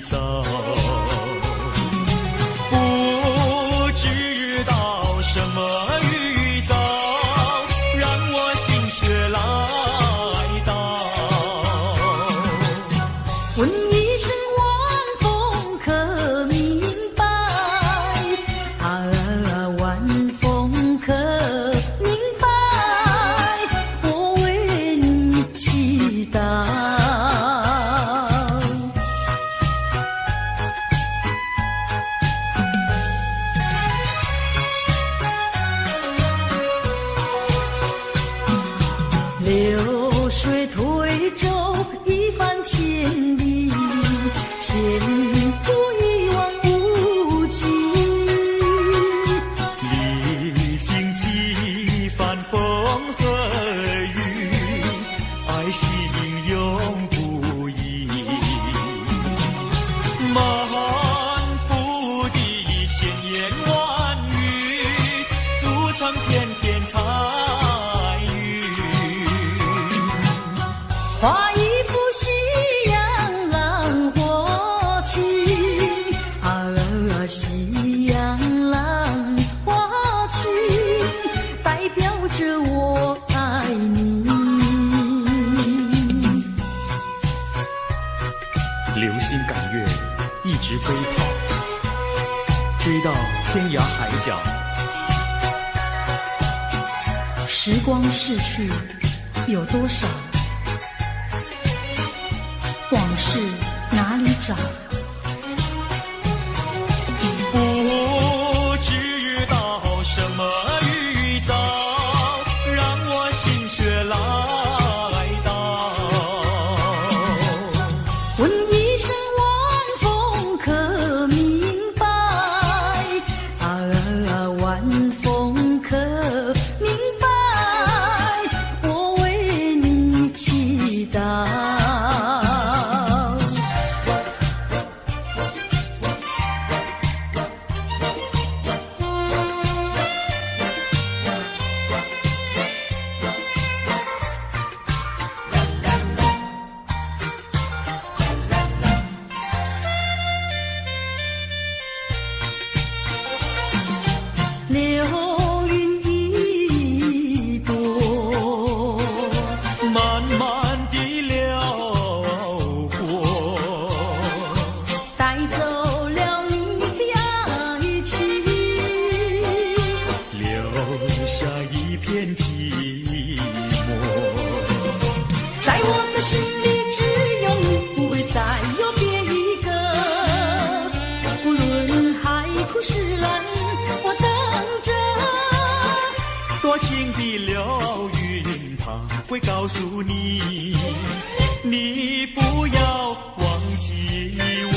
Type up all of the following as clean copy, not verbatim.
预兆，不知道什么预兆让我心血来到。问一声晚风可明白，晚风可明白，我为你祈祷。流水推舟一番千里，前途一望无际。历经几番风和雨，爱心永不移。满腹的千言万语，组成片片彩云。画一幅夕阳浪花情，夕阳浪花情，代表着我爱你。流星赶月，一直飞跑，追到天涯海角。时光逝去有多少？往事哪里找？不知道什么预兆让我心血来到。问一声晚风可明白，晚风可明白，我为你祈祷。流云一朵，慢慢地流过，带走了你的爱情，留下一片寂寞。在我的心里只有你，不会再有别一个。无论海枯石烂，我等着。多情的流云，它会告诉你，你不要忘记我。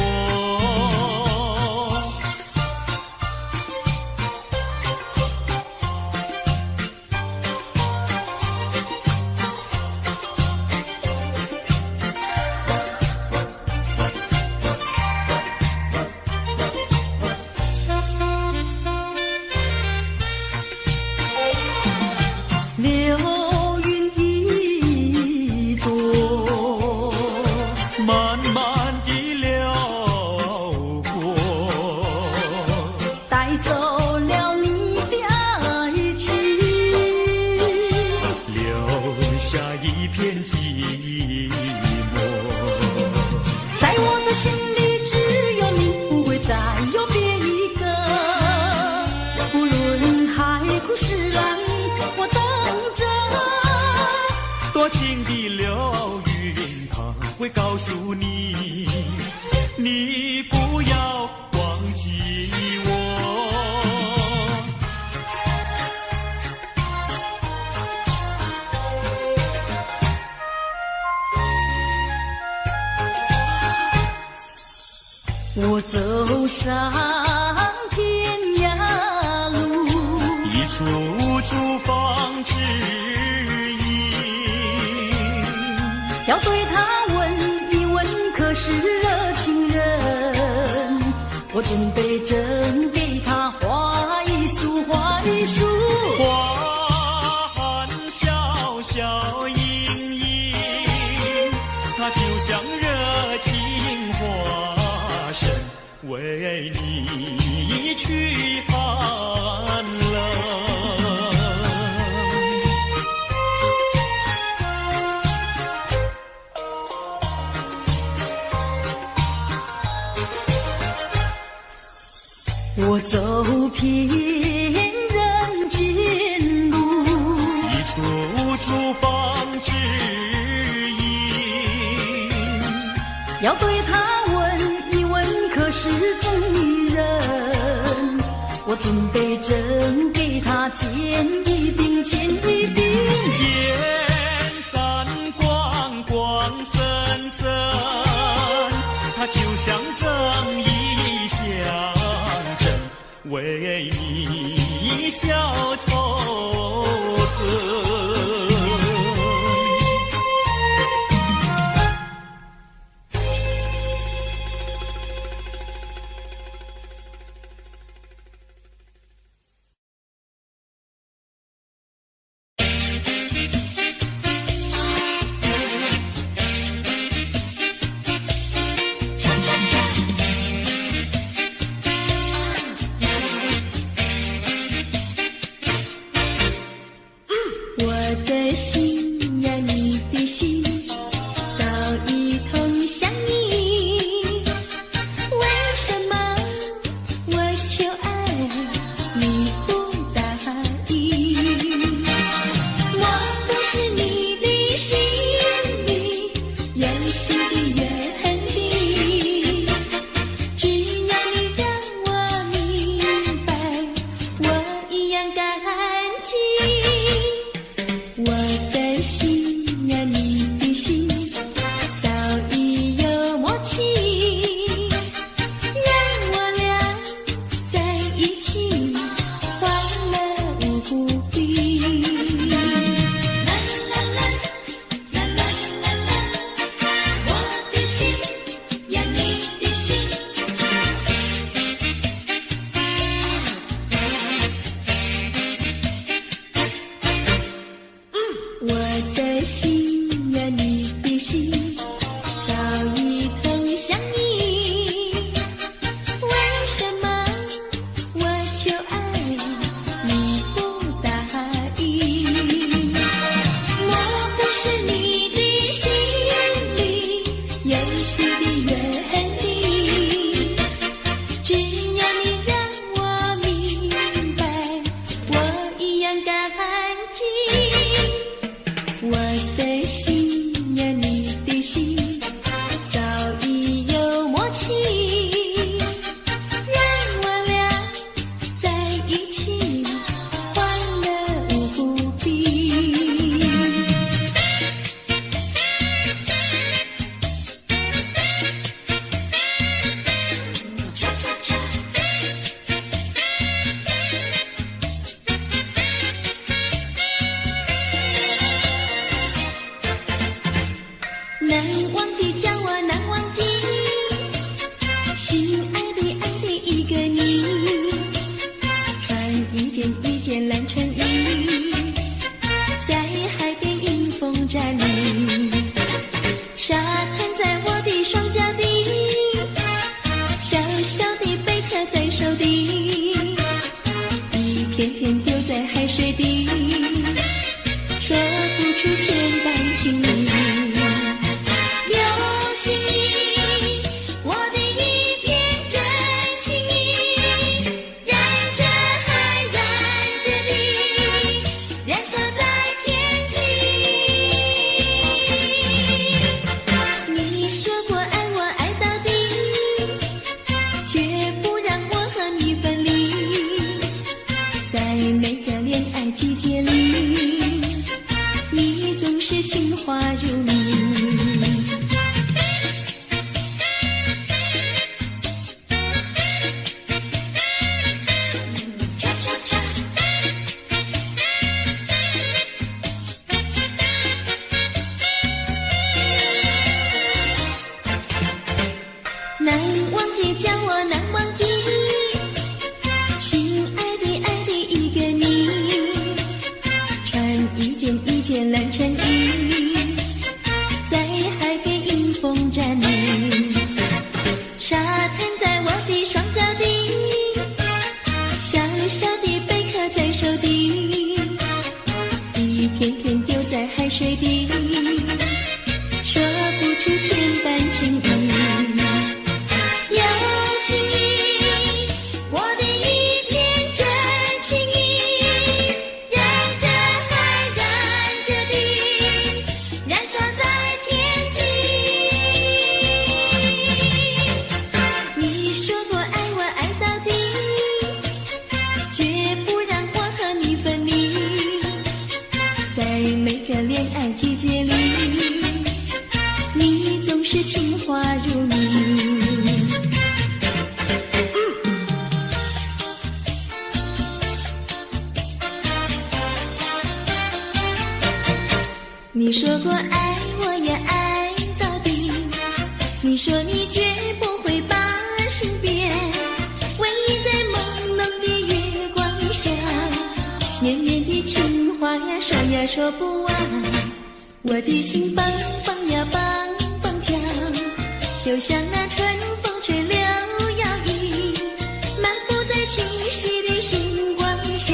流云一朵，慢慢地流过，带走了你的爱情，留下一片寂寞。在我的心里只有你，不会再有别一个。无论海枯石烂，我等着。多情的流云，它会告诉你，你不要忘记我。我走上天涯路，一处处放指引，要对他问一问，可是热情人？我准备真给他画一束，画一束。花含笑笑盈盈，它就像热情花是罪人，我准备真给他见一饼，见一饼。燕山光光森森，它就像正义象征，为你消愁恨。你说你说过爱我也爱到底，你说你绝不会把心变，唯一在朦胧的月光下，绵绵的情话呀说呀说不完，我的心蹦蹦呀蹦蹦跳，就像那春风吹柳摇曳，漫步在清晰的星光下，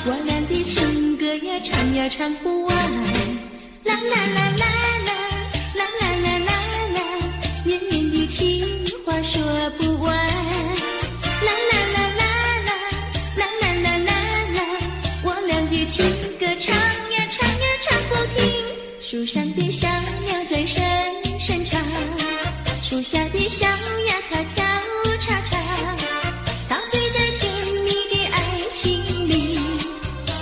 我俩的情歌呀唱呀唱不完，啦啦啦啦啦啦啦啦啦啦，绵绵的情话说不完，啦啦啦啦啦啦啦啦啦啦，我俩的情歌唱呀唱呀唱不停，树上的小鸟在声声唱，树下的小鸭它跳叉叉，陶醉在甜蜜的爱情里，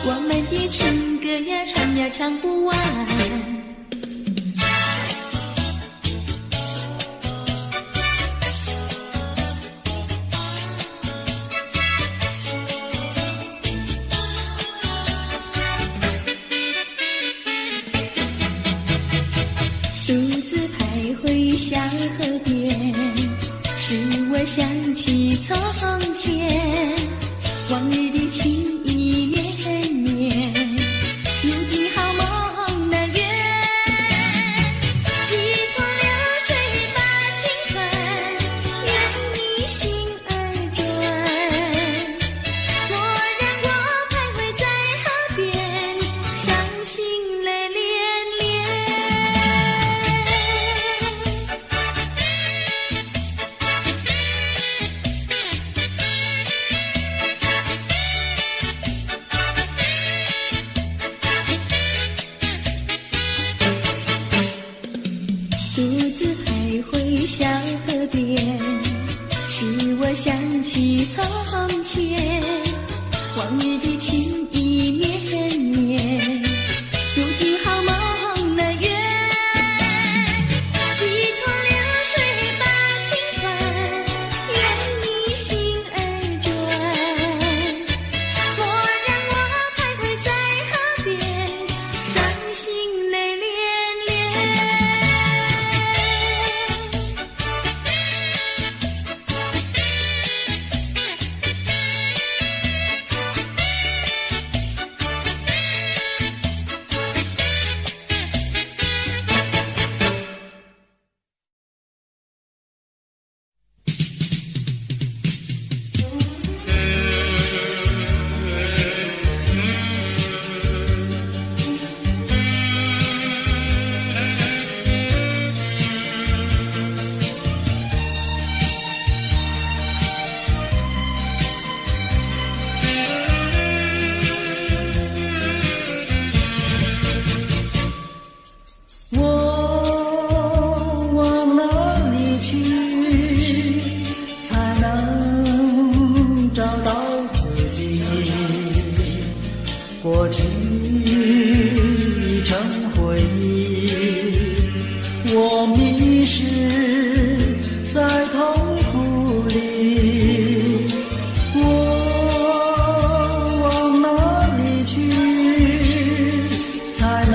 我们的情歌呀唱呀唱不完。独自徘徊小河边，使我想起从前，往日的情意绵绵，如今好梦难圆，几托流水把情传，愿你心儿转，蓦然我徘徊在河边，伤心泪涟涟。独自徘徊小河边，使我想起从前，往日的情意绵绵，如今好梦难圆，几托流水把情传，愿你心儿转，蓦然我徘徊在河边，伤心泪涟涟。过去已成回忆，我迷失在痛苦里，我往哪里去才能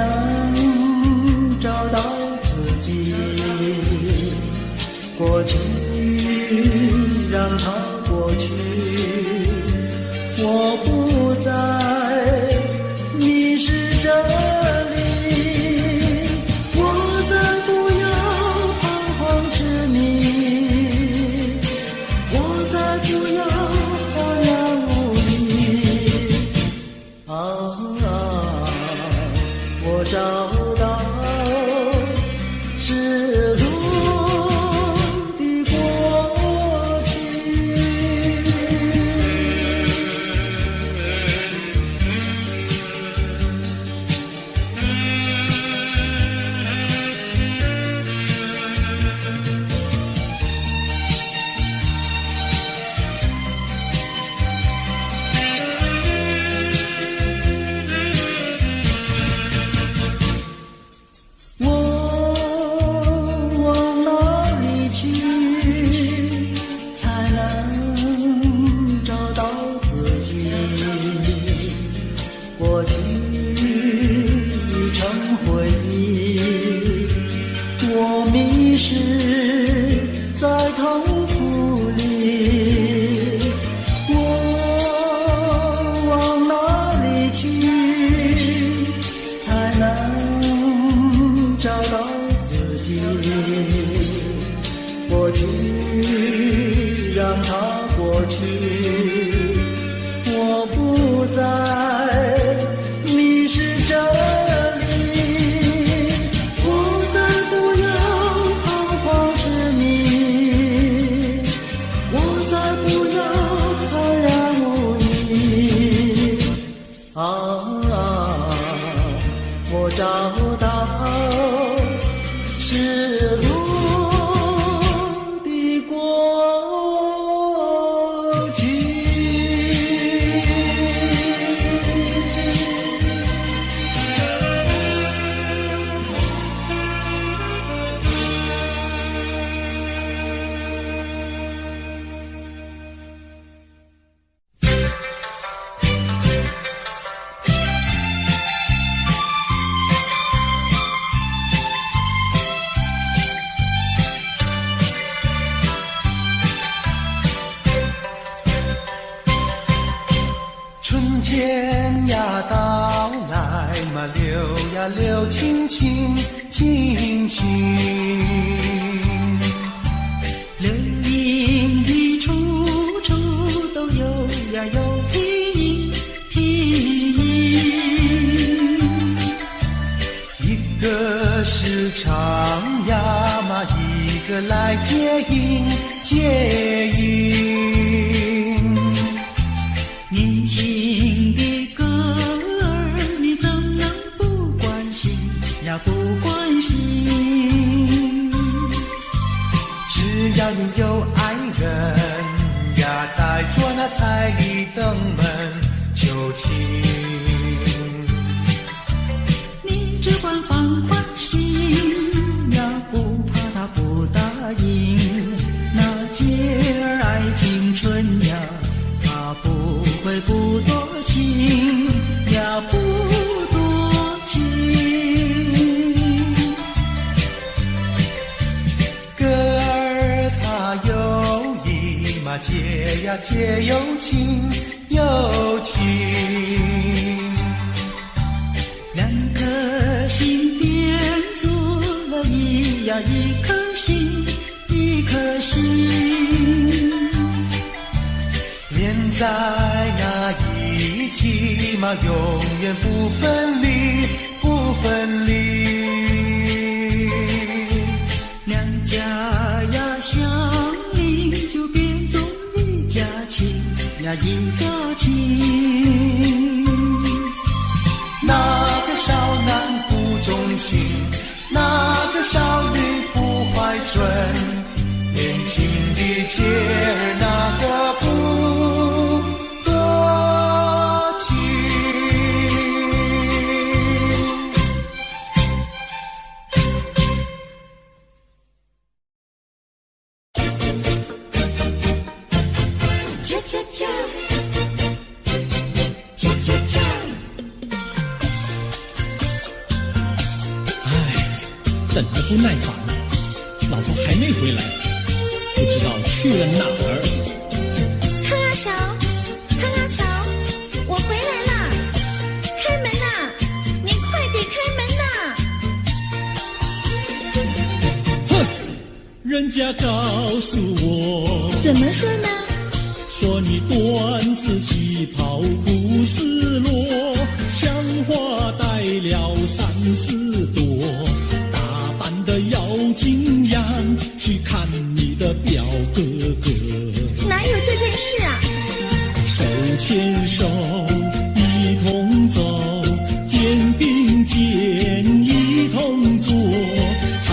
找到自己？过去让它过去，我不再迷失这里，我找到失落的过去。天呀到来嘛，流呀流，亲亲亲亲，流云的处处都有呀有听听，一个是唱呀嘛，一个来接应接应，年轻的歌儿你怎能不关心呀不关心，只要你有爱人呀，带着那彩礼登门就亲，你只管放宽心呀，不怕他不答应，那姐儿爱青春呀，他不会不多情呀，不多情。歌儿它有意嘛，结呀结有情有情，两颗心变作了一颗心，一颗心。连在那一起嘛，永远不分离，不分离。两家呀相邻，就变作一家亲呀一家亲。那个少男不忠心，那个少女不怀春，年轻的姐儿那个不多情。恰恰恰，恰恰恰。等得不耐烦了，老婆还没回来，不知道去了哪儿。康阿乔，康阿乔，我回来了，开门呐！你快点开门呐！哼，人家告诉我，怎么说呢？说你短子旗袍不丝落，像花戴了3、4朵。的要紧样去看你的表哥哥，哪有这件事啊？手牵手一同走，肩并肩一同坐，好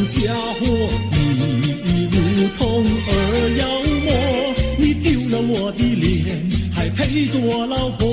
家伙，你如同儿妖魔，你丢了我的脸，还陪着我老婆。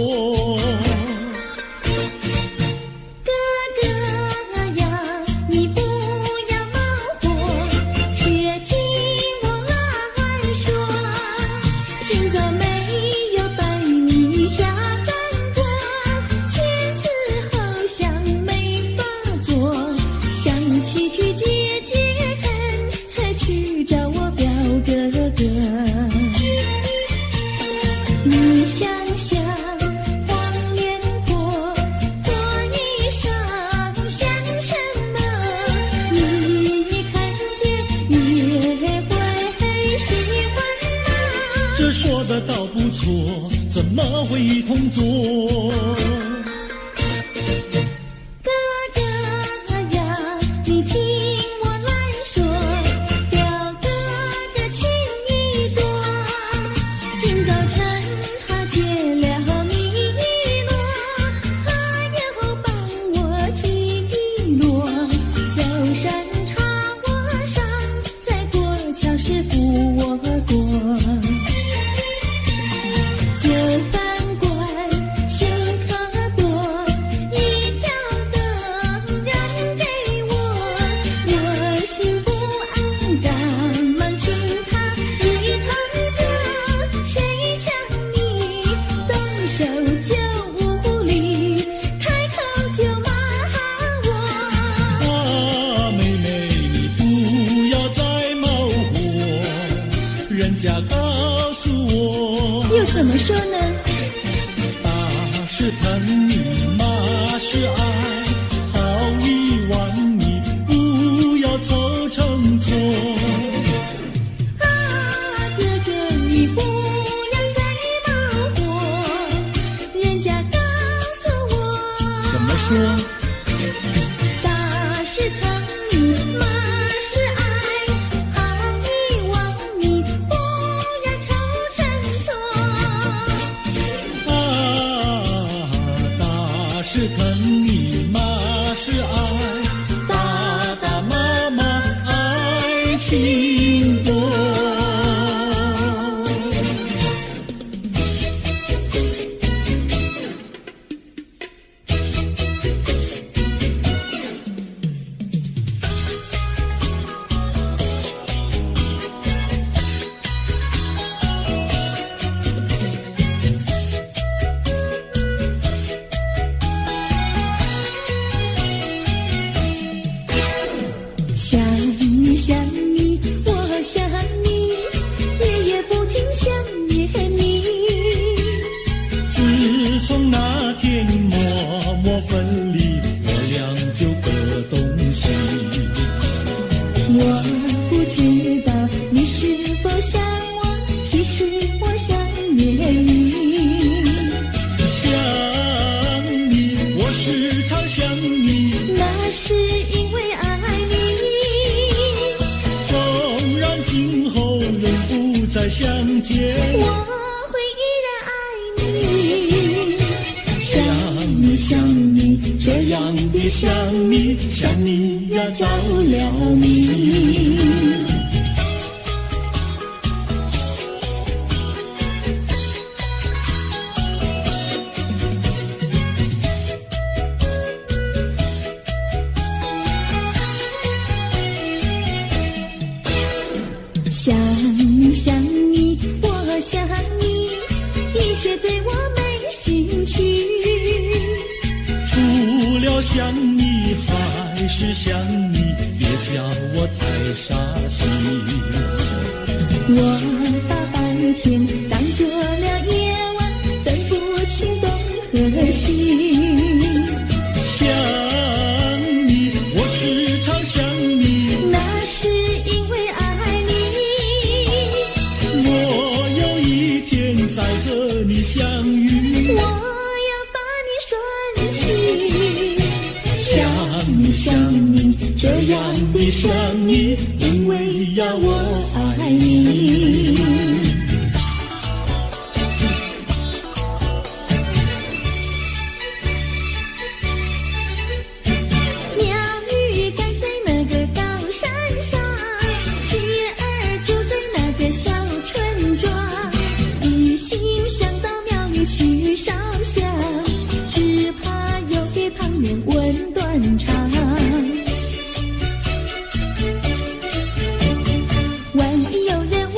怎么会一同做？哥哥呀，你听我来说，表哥的情意多。今早晨他结了你一诺，疼你，马是爱，好遗忘你，不要凑成错。啊，哥哥你不要再骂我，人家告诉我，怎么说？大是疼你，马是爱，好遗忘你，不要凑成错。大是疼你，马是爱，大大妈妈爱情多。想你想你，我想你，夜夜不停想念你。自从那天默默分离，我俩就各东西。我不知道你是否想我，其实我想念你。想你，我时常想你，那是因为爱你，纵然今后人不再相见，我会依然爱你。想你想你，这样的想你，想你呀着了迷。想你想你，我想你，一切对我没兴趣。除了想你还是想你，别叫我太傻气。我把白天当作了夜晚，分不清东和西。想你，我时常想你，那是因为爱你，我有一天再和你相遇。我要把你算起。想你想你，这样的想你，因为呀我爱你。鸟语赶在那个高山上，鱼儿住在那个小村庄，一心想到庙里去烧香，只怕有给旁边问断肠。万一有人问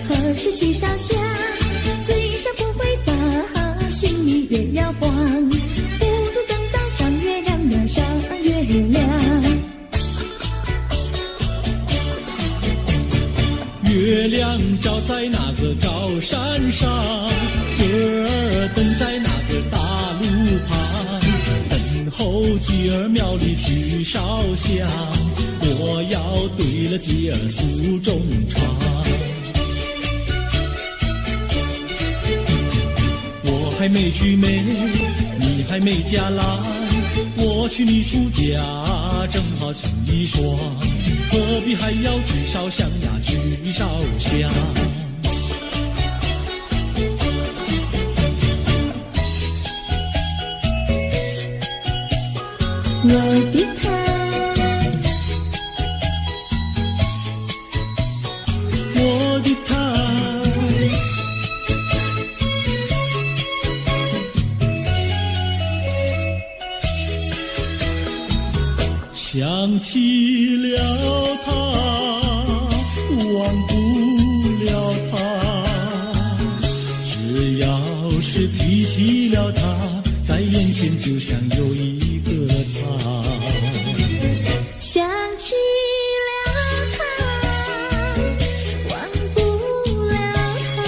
何时去烧香，嘴上不回答，心里也要慌，不如等到上月亮呀上月亮。月亮照在那个高山上，月儿等在那个大路旁，等候鸡儿庙里去烧香，我要对了鸡儿诉衷肠。我还没娶媒，你还没嫁来，我娶你出嫁，正好成一双，何必还要去烧香呀去烧香。我的他，我的他，想起了他，忘不了他，只要是提起了他，在眼前就像有一个他。想起了他，忘不了他，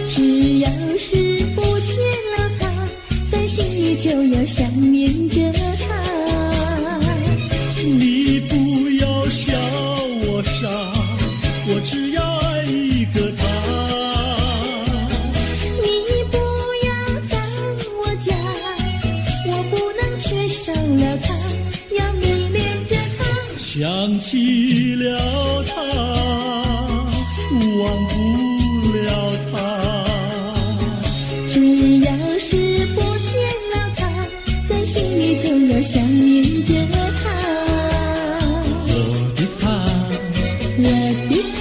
只要是不见了要想念着他。你不要笑我傻，我只要爱一个他。你不要当我家，我不能缺少了他，要迷恋着他。想起了他，忘不了他。只要是不见了他，在心里就要想念着他。我的他，我的他。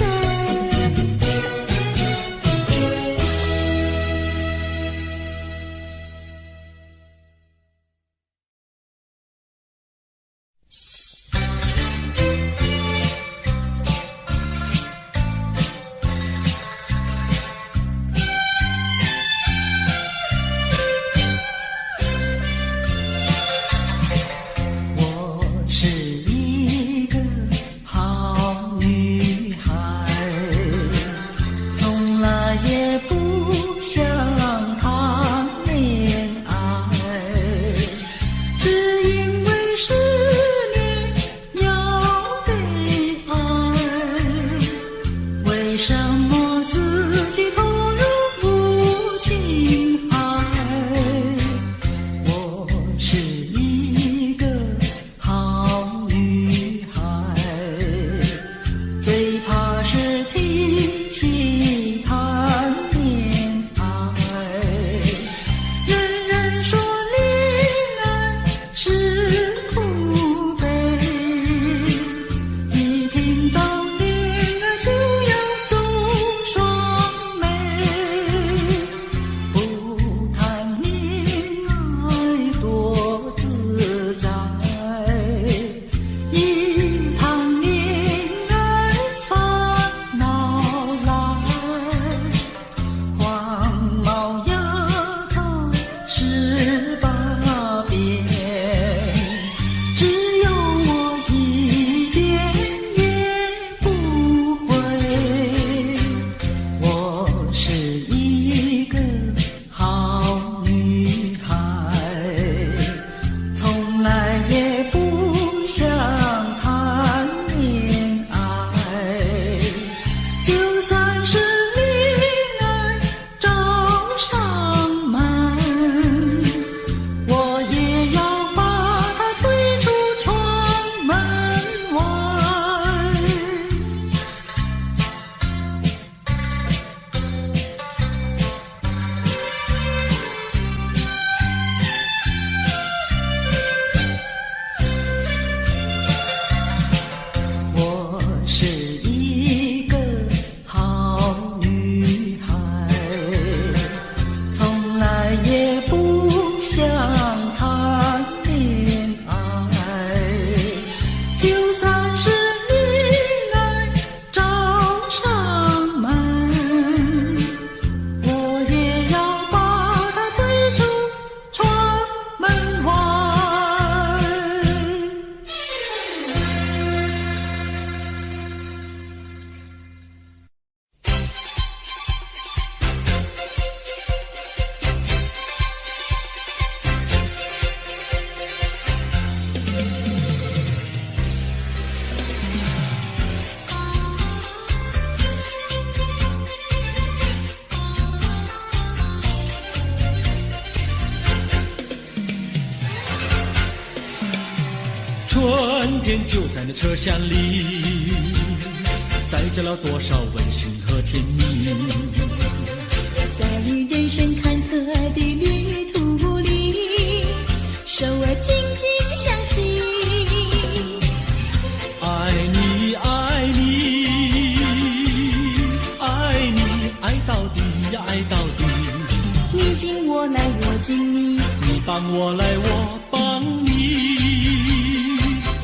春天就在那车厢里，载着了多少温馨和甜蜜。在人生坎坷的旅途里，手儿紧紧相系。爱你爱你爱你，爱到底呀爱到底。你紧我来我紧你，你帮我来我帮你，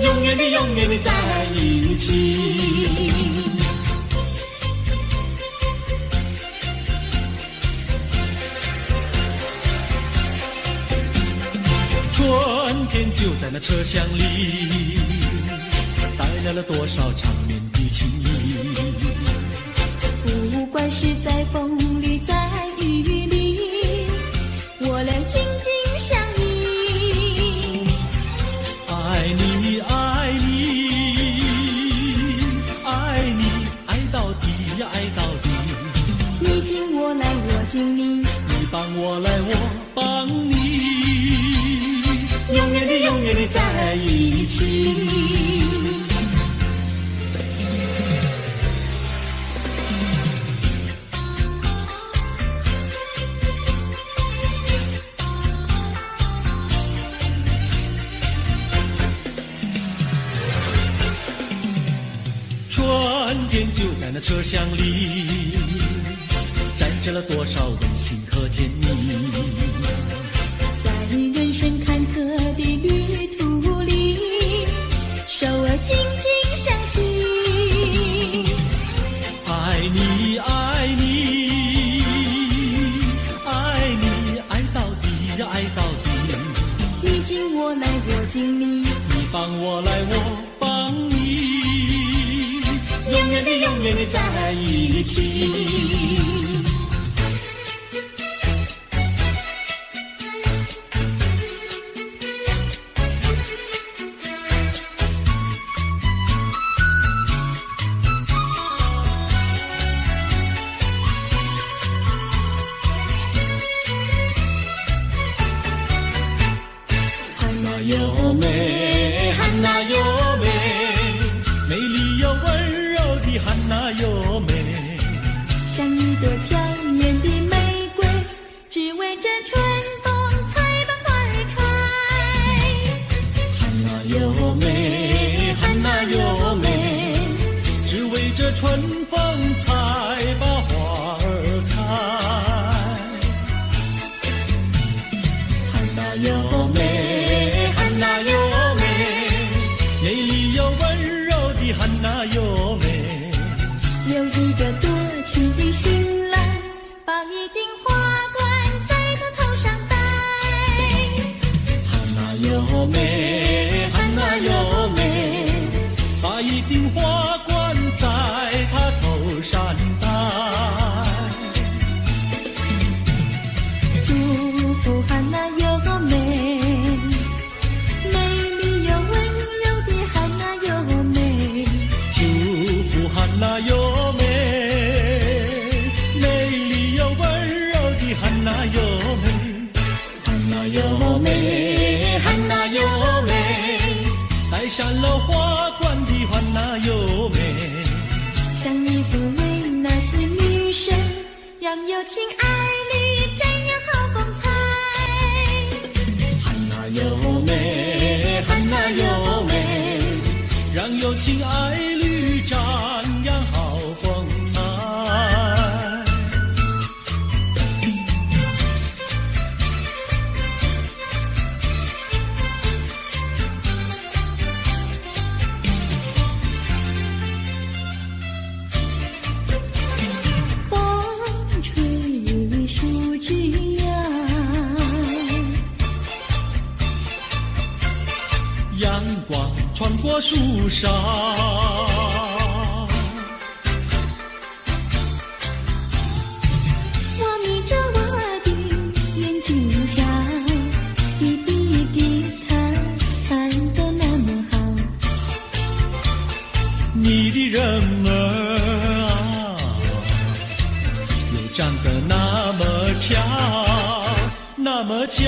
永远的永远的在一起。春天就在那车厢里，带来了多少缠绵的情谊。不管是在风里在雨里，我俩紧紧相依。帮你，永远的永远的在一起。春天就在那车厢里，展示了多少温馨和甜蜜。在人生坎坷的旅途里，手儿紧紧相系。爱你爱你爱你，爱到底爱到底。你敬我来我敬你，你帮我来我帮你，永远的永远的在一起。优美，汉娜优美，美丽又温柔的汉娜优美，像一朵娇艳的玫瑰，只为这春风才把花儿开。汉娜优美，汉娜优美，只为这春风才把花儿开。汉娜优美，汉娜优美，美丽又温柔的汉娜优美。有一个多情的新郎，把一顶花冠在他头上戴。汉娜优美，汉娜优美，把一顶花冠在他头上戴。祝福汉娜优美，汉娜优美，美丽又温柔的汉娜优美，汉娜优美，汉娜优美，戴上了花冠的汉娜优美，像一座维纳斯女神，让有情爱侣瞻仰好风采。汉娜优美，汉娜优美，让有情爱侣瞻仰好风采。风吹树枝摇，阳光穿过树梢，我眯着我的眼睛上，你的吉他弹得那么好，你的人儿啊，又长得那么巧，那么巧。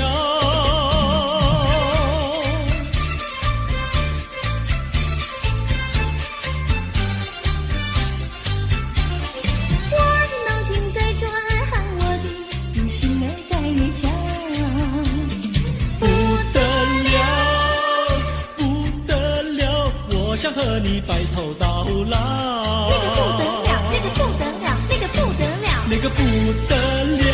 想和你白头到老，那个不得了，那个不得了，那个不得了，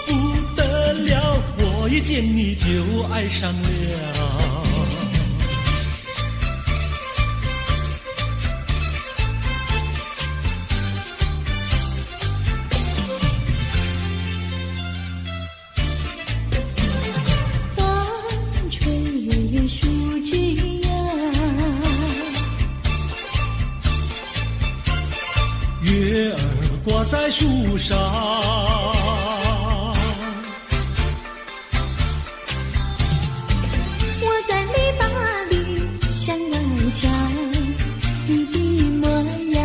不得了，我一见你就爱上了。风吹树枝月儿挂在树上，我在篱笆里向外瞧，你的模样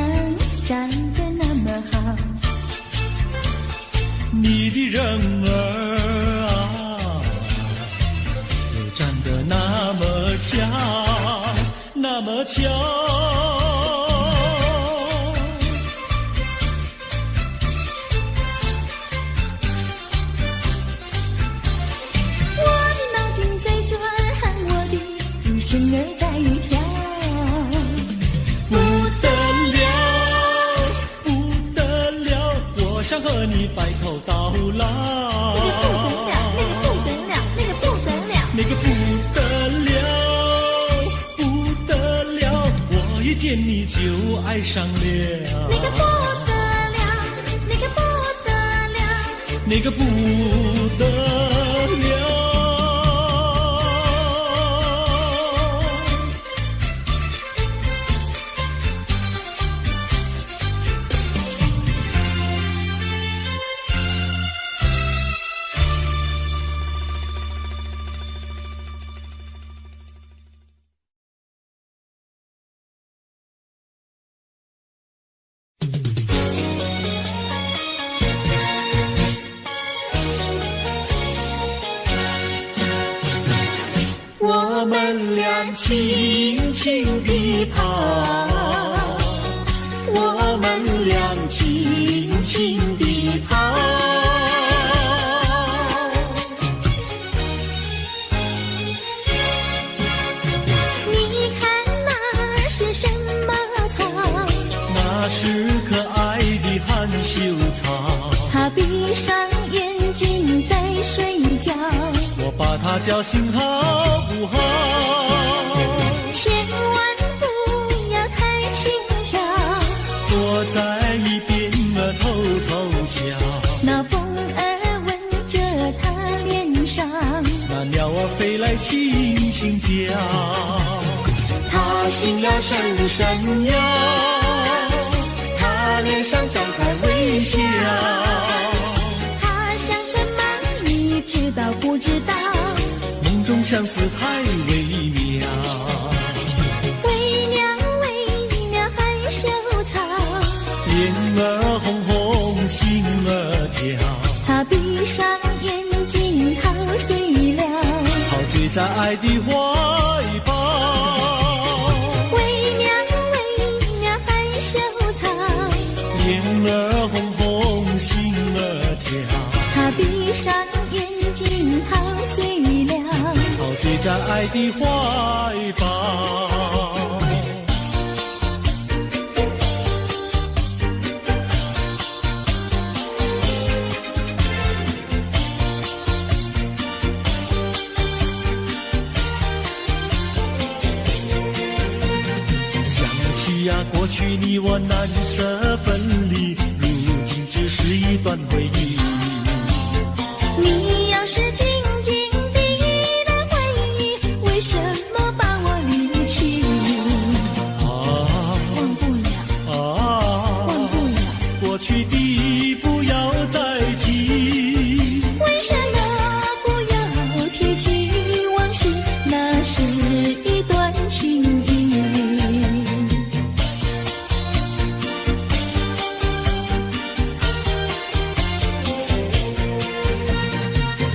长得那么好，你的人儿那么巧。我的脑筋在转，喊我的乳腺儿在跳。不得了，不得了，我想和你白头到老。那个不得了，不得了，我一见你就爱上了。那个不得了，那个不得了，那个不得了。我们俩轻轻地跑，我们俩轻轻地跑。你看那是什么草？那是可爱的含羞草，它闭上眼睛在睡觉。我把它叫醒好不好？千万不要太轻佻，躲在一边偷偷叫。那风儿吻着他脸上，那鸟儿飞来轻轻叫。它心呀闪闪摇，它脸上张开微笑。他想什么你知道不知道？梦中相思太微妙，微妙微妙含羞草，脸儿红红心儿跳，他闭上眼睛陶醉了，陶醉在爱的怀抱。微妙微妙含羞草，脸儿红红心儿跳，他闭上眼睛陶醉了，陶醉在爱的怀抱。想起呀，过去你我难舍分离，如今只是一段回忆。你要是静静地来回忆，为什么把我离弃？忘不了，忘不了，过去的不要再提。为什么不要提起往事？那是一段情谊。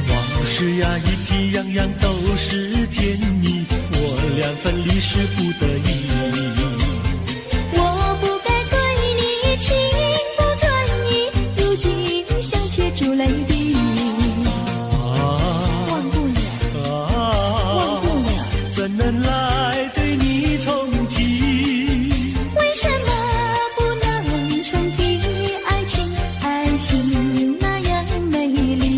往事呀，一提样样都是甜蜜，我俩分离是不得已。我不该对你情不转移，如今想起珠泪滴。忘不了，忘不了，怎能来对你重提？为什么不能重提爱情？爱情那样美丽。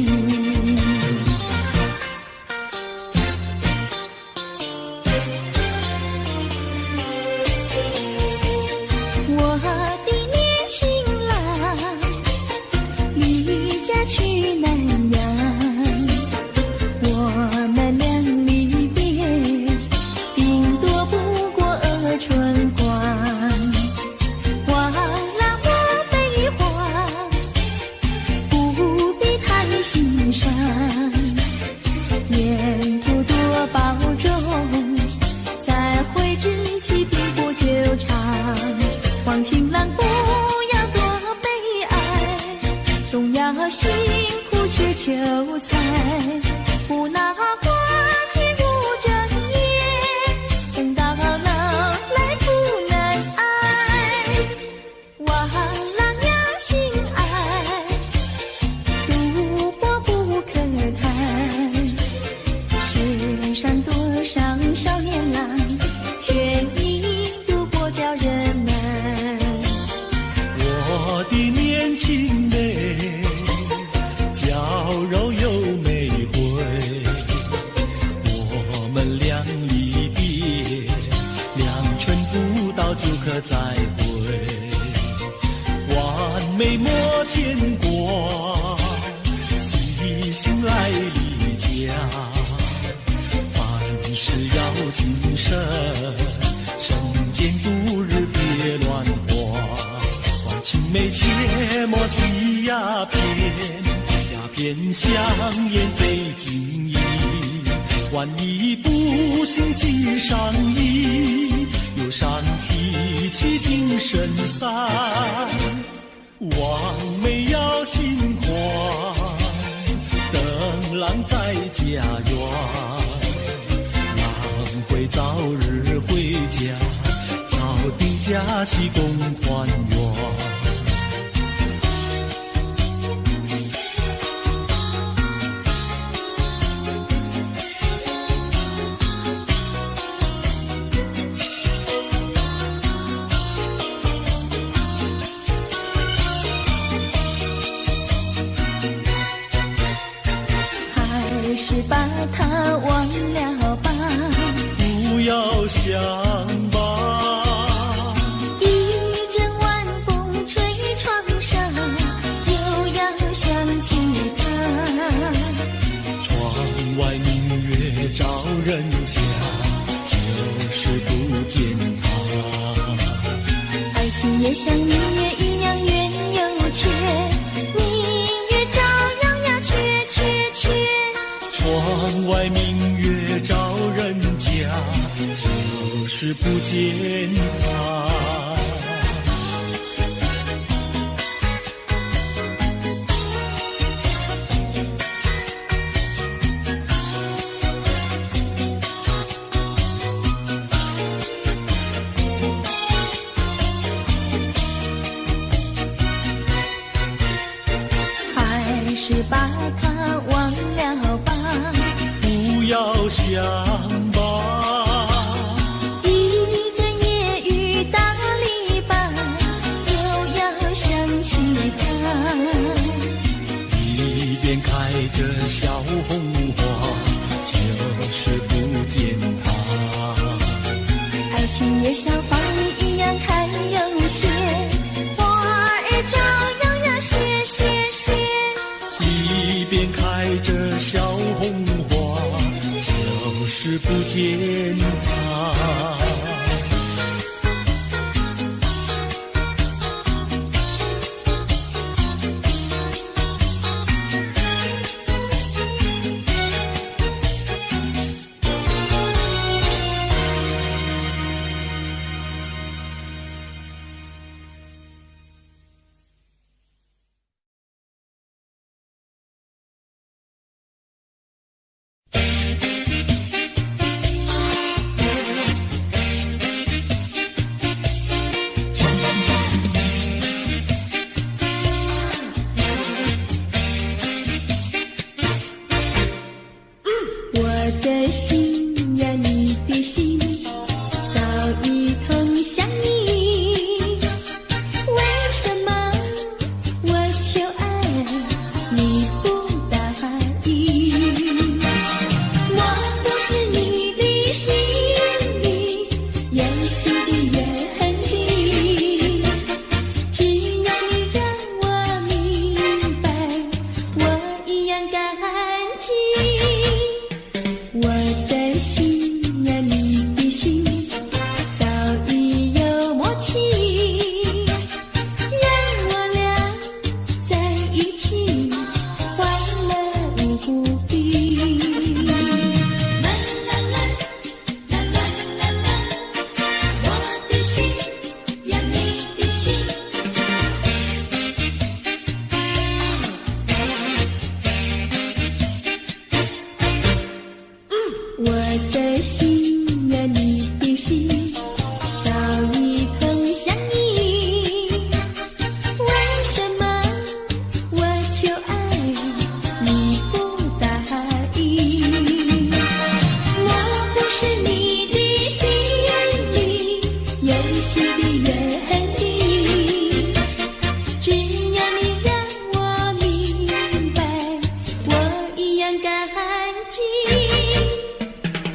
我的年轻郎，离家去南洋，我们俩离别，顶多不过春光。忘了我悲欢，不必太心伤，愿不多保重，再会之期并不久长。望情郎不要多悲哀，总要辛苦去求财，不拿花钱不争艳，等到了烟香烟飞尽意，万里不行心上意，忧伤提起精神散，望梅要心宽，灯朗在家园，郎会早日回家，早定假期共团圆。还是把它忘了吧，不要想吧，一阵晚风吹窗上，又要想起他。窗外明月照人家，就是不见他。爱情也像明月一样圆又缺，明月照样呀缺缺缺。窗外明月照人家，就是不见他。还是把它忘了吧，不要想吧，一阵夜雨打篱笆，又要想起他。一边开着小红花，就是不见他。爱情也像花儿一样开又谢，花儿照样呀谢谢谢。一边开着小红花，就是不见他。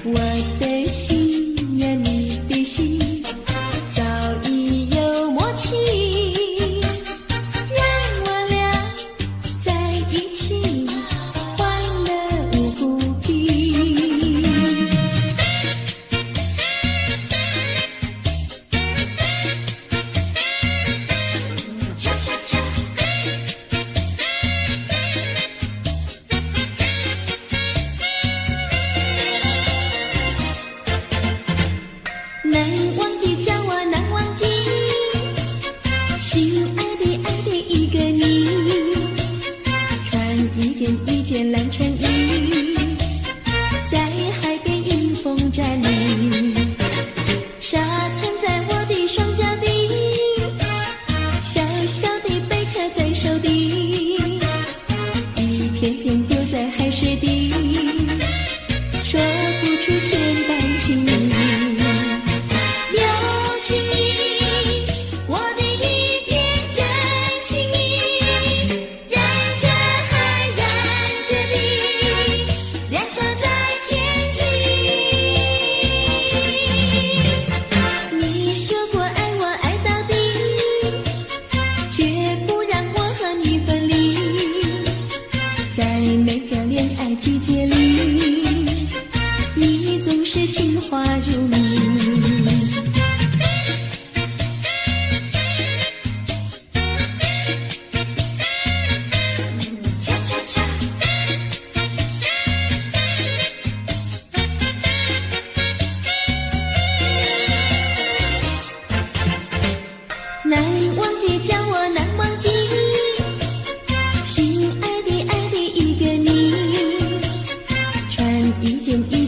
我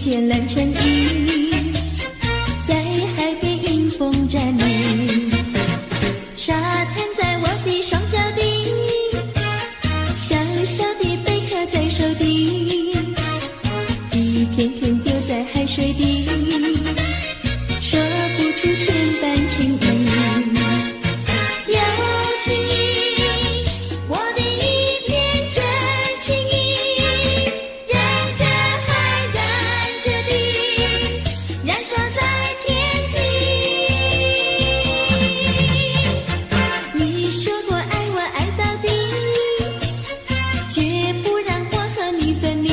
浅蓝衬衣，在海边迎风站立，沙滩在我的双脚底，小小的贝壳在手底，一片片丢在海水底，说不出千般情意。有情意，我的一片真情意，燃着海，燃着地，燃烧在天际。你说过爱我爱到底，绝不让我和你分离。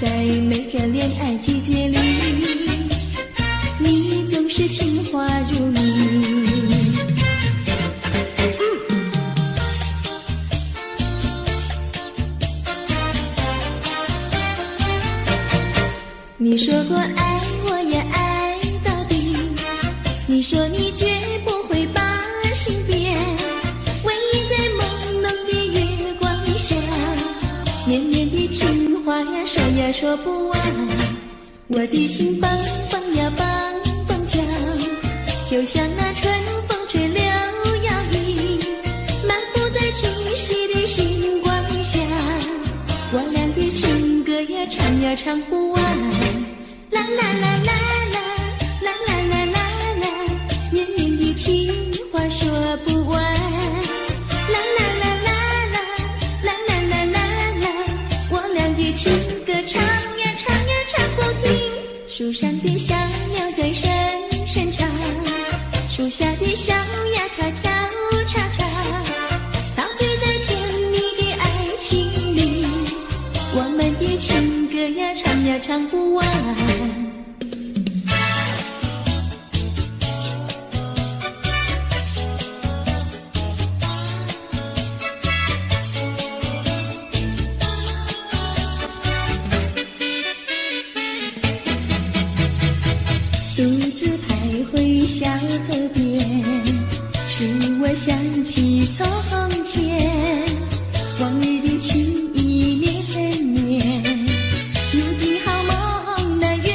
在每个恋爱季节里，你总是情话如你。你说过爱我也爱到底，你说你绝不会把心变，唯一在朦胧的月光下，绵绵的情话呀说呀说不完，我的心蹦蹦呀蹦蹦跳，就像那春风吹柳摇曳，漫步在清晰的星光下，我俩的情歌呀唱呀唱不完，啦啦啦啦啦啦啦啦啦啦，绵绵的情话说不完，啦啦啦啦啦啦啦啦啦啦，我俩的情歌唱呀唱呀唱不停，树上的小鸟在声声唱，树下的小鸭它跳叉叉，陶醉在甜蜜的爱情里，我们的情歌呀唱呀唱不完。独自徘徊小河边，使我想起从前，往日的情意绵绵，如今好梦那月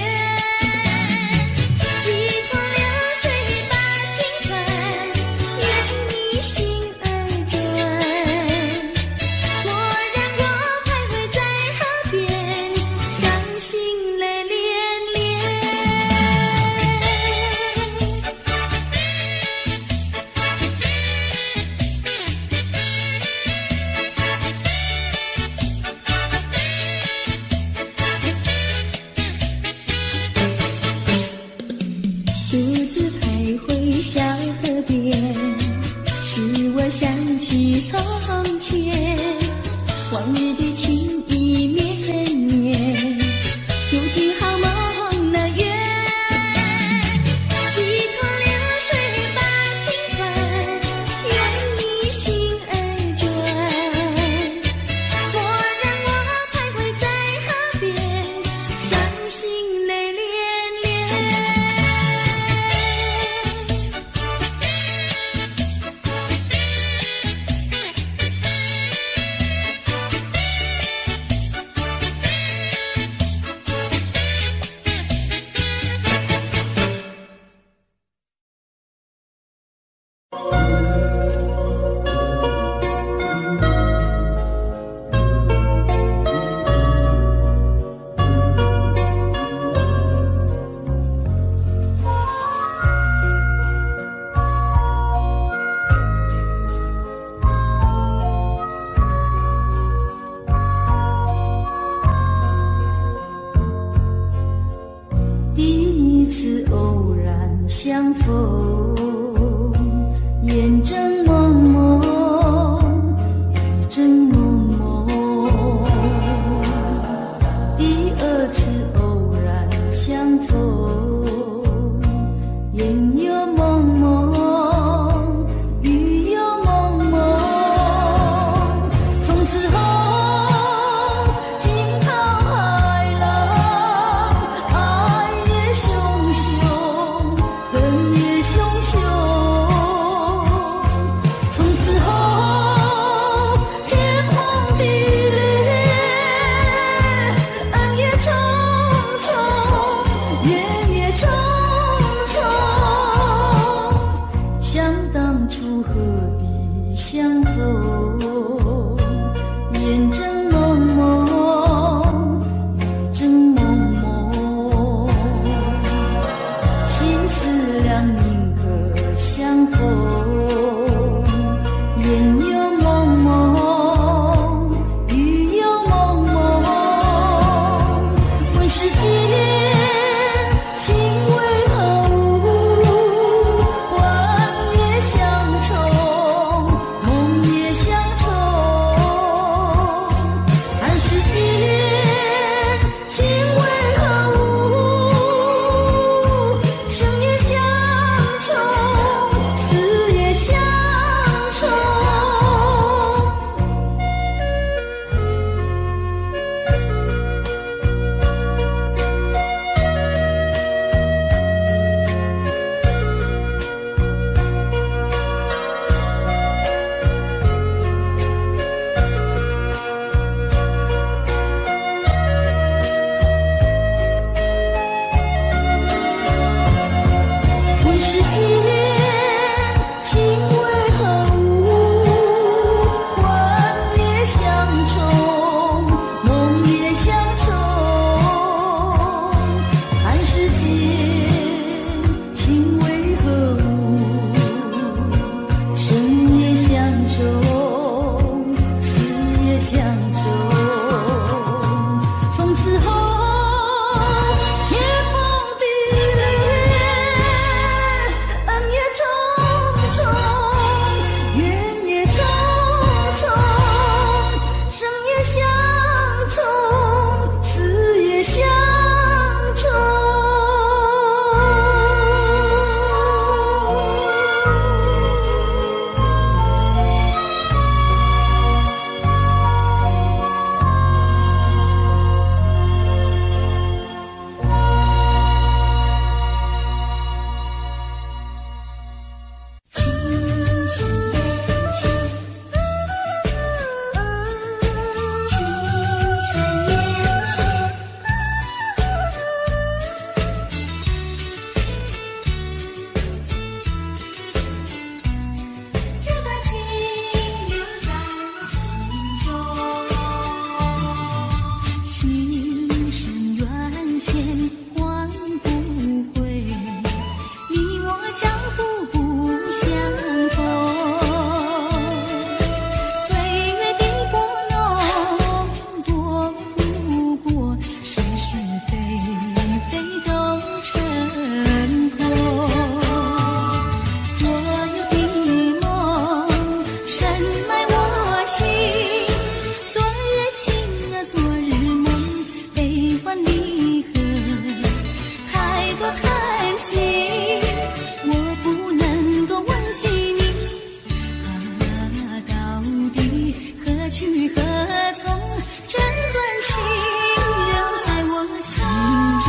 是是非非都成空。所有的梦深埋我心，昨日情啊，昨日梦，悲欢离合，太多叹息，我不能够忘记你。到底何去何从？这段情留在我心中。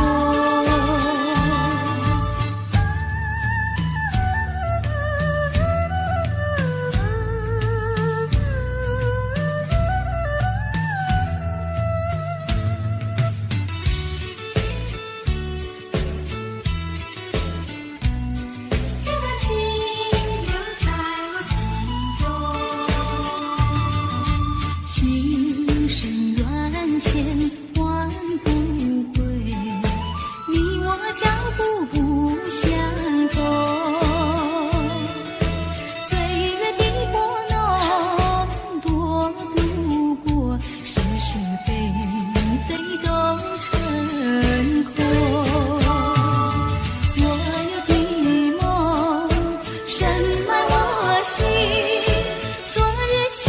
这段情留在我心中。情深缘浅换不回，你我脚步不相同。岁月的波浪多不过，是是非非都成空。所有的梦深埋我心，昨日情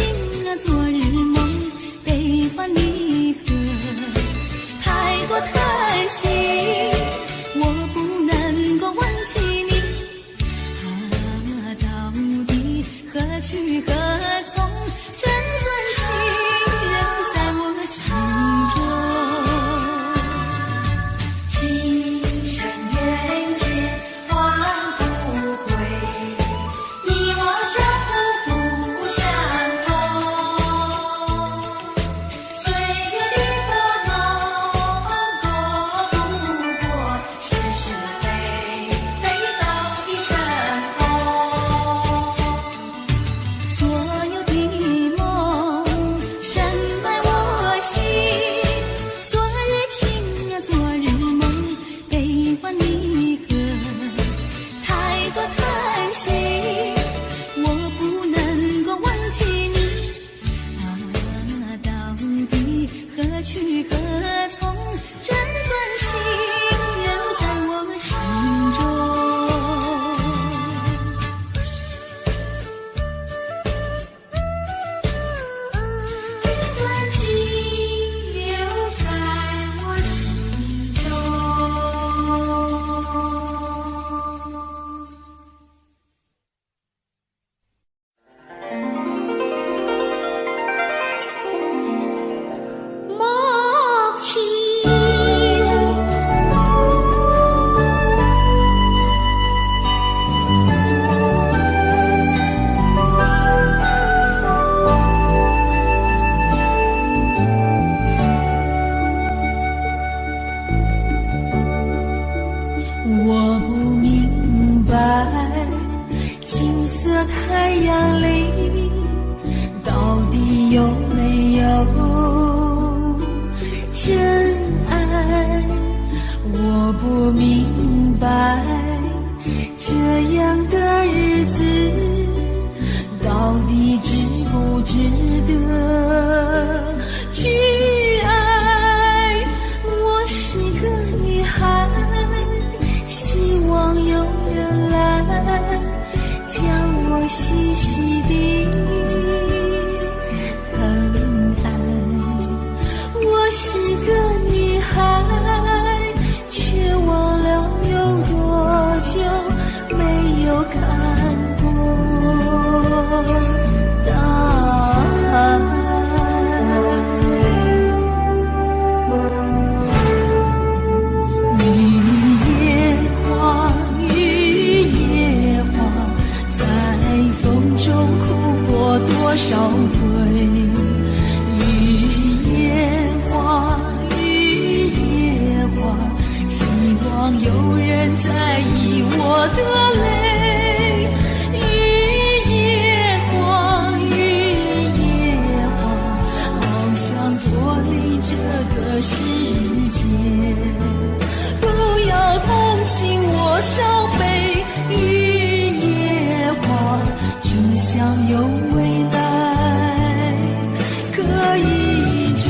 啊，昨日梦，悲欢离合，太多叹息，我不能够忘记你。到底何去何从？这段情留在我心中。情深缘浅换不回，你我脚步不相同。岁月的波浪多不过，是是非非都已成空。所有的梦深埋我心，昨日情啊，昨日梦，悲欢离合，太多叹息，我不能够忘记你。到底何去何从？这段情留在我心中。这段情留在我心中。梦情我不明白，金色太阳里到底有没有真爱？我不明白，这样的日子到底值不值得去爱？我是个女孩，希望有人来将我细细地疼爱。我是个女孩，却忘了有多久没有看过大海。多少回雨夜花，雨夜花，希望有人在意我的泪。雨夜花，雨夜花，好想脱离这个世界，不要同情我伤悲。雨夜花，只想有未来可以追。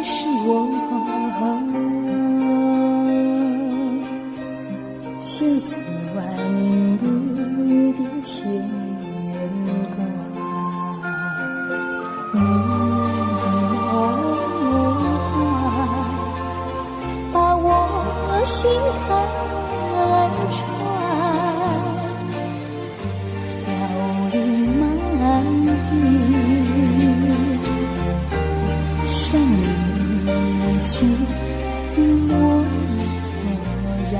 是我千丝万缕的牵挂。你把我心海船飘零满地，像你情的漠然。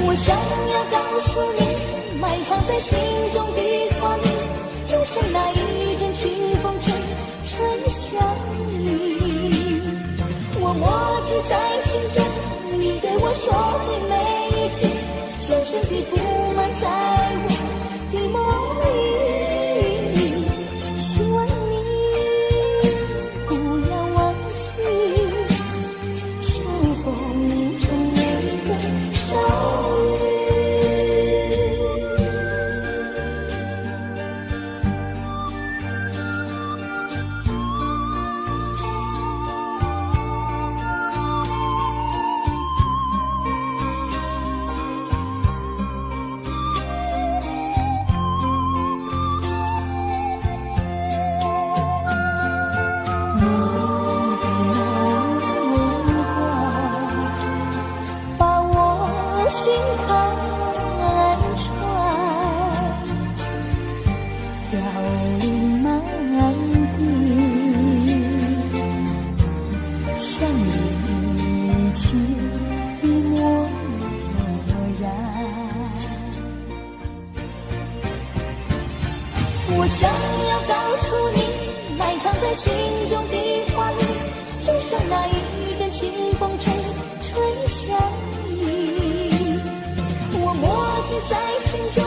我想要告诉你，埋藏在心中的画面，就像那一阵清风吹向你。我默记在心中，你对我说的每一句，深深地布满在我的梦里。希望你不要忘记，秋风中那个少女。心海船飘零满地，像你情的漠然。我想要告诉你，埋藏在心中的画面，就像那一阵清风吹向你。我默记在心中，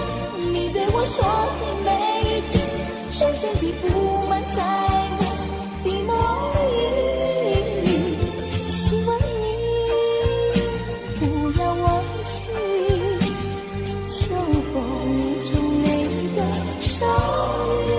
你对我说的每一句，深深地布满在我的梦里。希望你不要忘记，秋风中那个少女。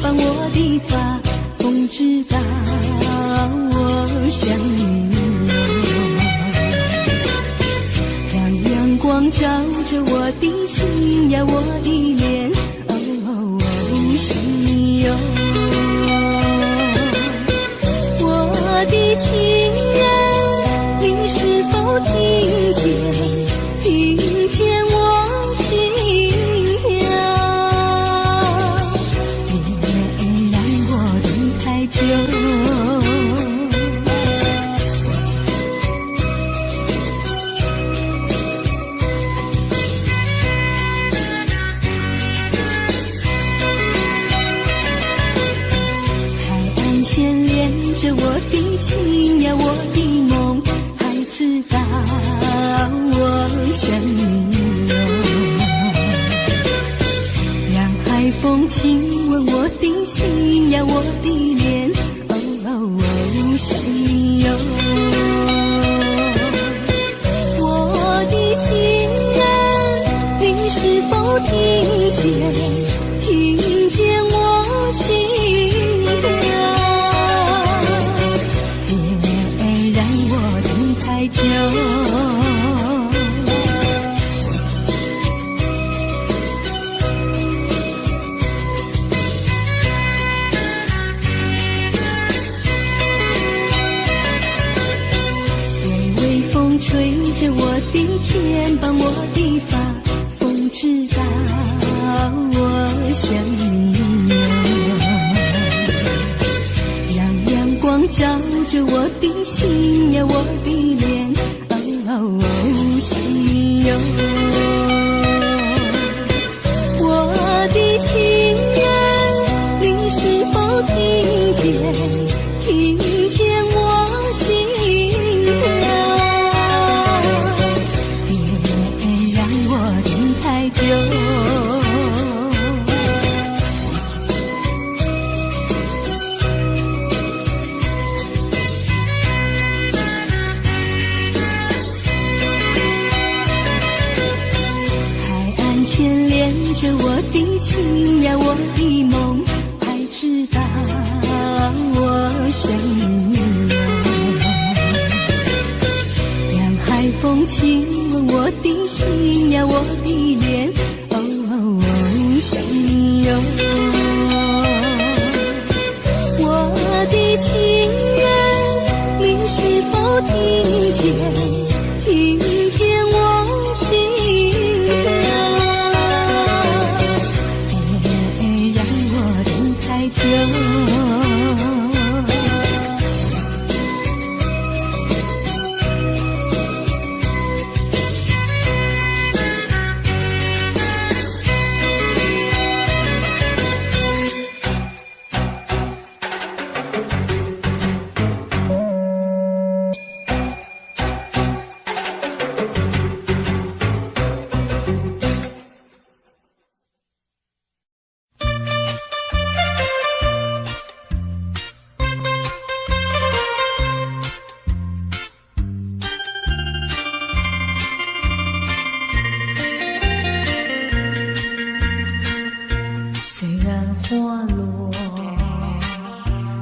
绑我的发，风知道我想你哦。让阳光照着我的心呀，我的脸，想你哟。我的情人，你是否听见我心跳？别让我等太久。海岸线连着我的情呀，我的梦，还知道我想你哦。让海风亲吻我的心呀，我的脸，想你哟。我的情人，你是否听见我心跳？别让我等太久。吹着我的肩膀，我的发，风知道我想你哟。让阳光照着我的心呀，我的脸，想你哟。我的情人，你是否听见我心跳？太久。海岸线连着我的情呀，我的梦，还知道我想你哟。让海风亲吻我的心呀，我的脸，想你哟。我的情人，你是否听见我心跳？别让我等太久。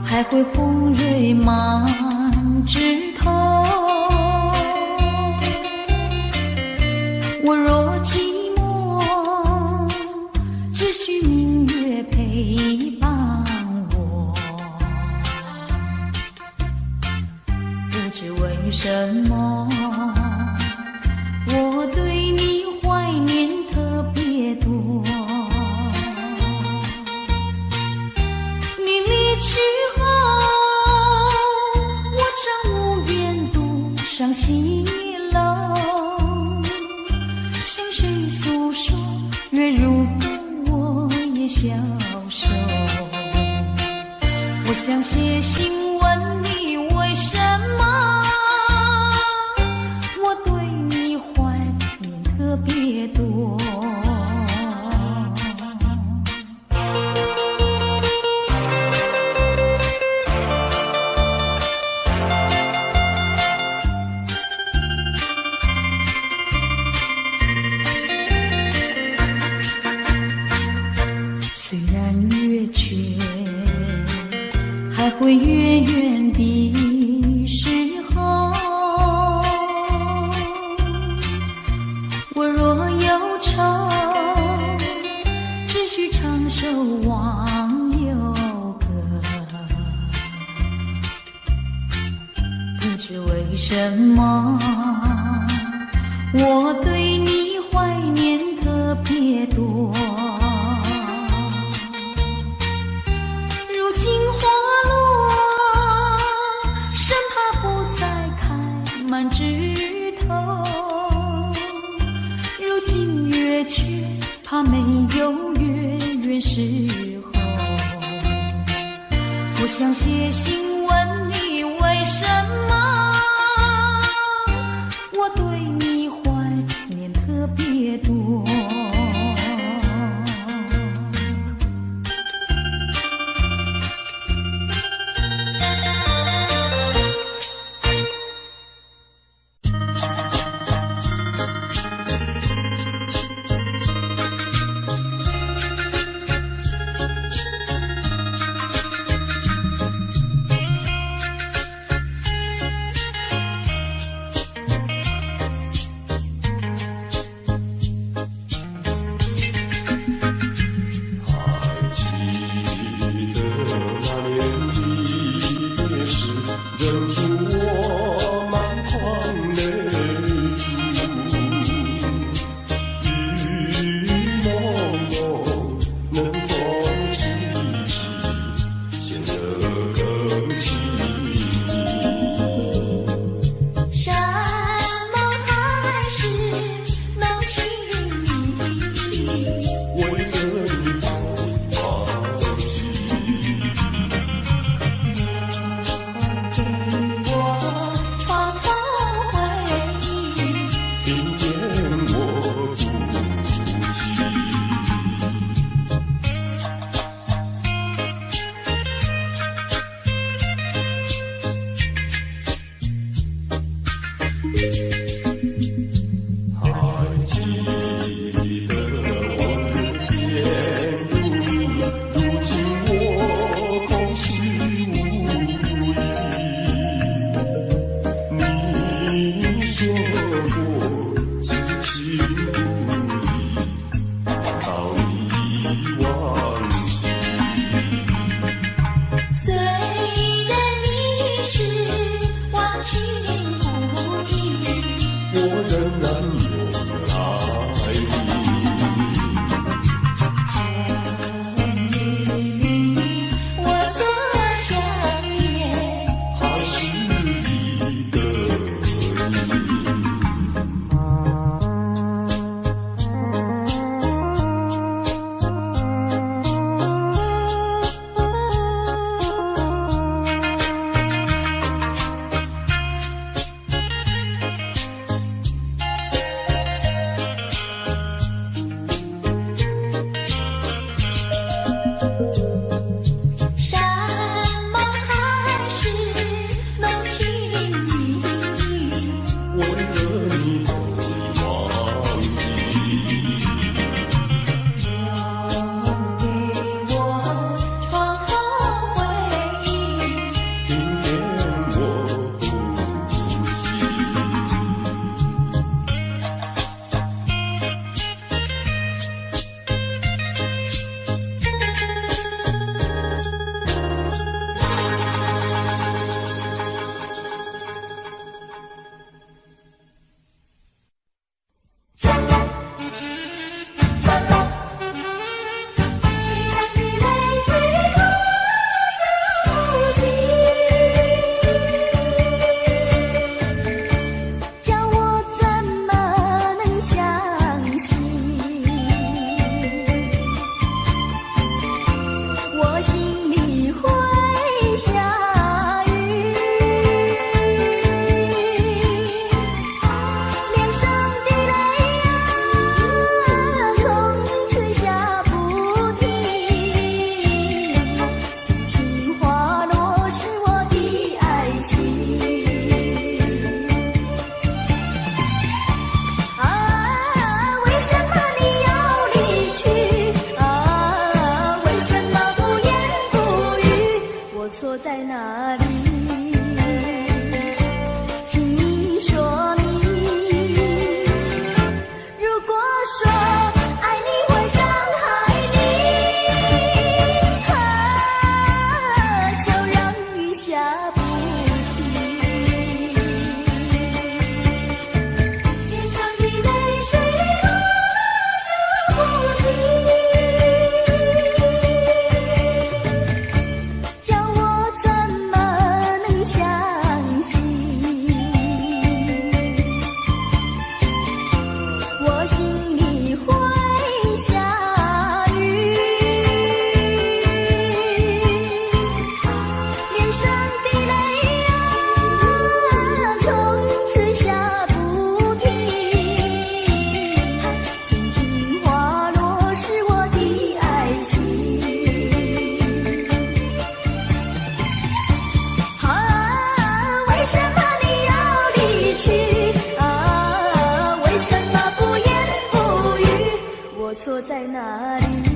还会红蕊满枝头。我若寂寞，只需明月陪伴我。不知为什么，我对你怀念特别多。你离去后，我常无边独上西楼，向谁诉说？月如歌，我也消瘦。我想写信问你，为什么会远远的时候，我若忧愁，只需唱首忘忧歌。不知为什么，我对你怀念特别多。如今花落，生怕不再开满枝头。如今月缺，怕没有月圆时候。我想写信问你为什么，我对你怀念特别多。锁在哪里？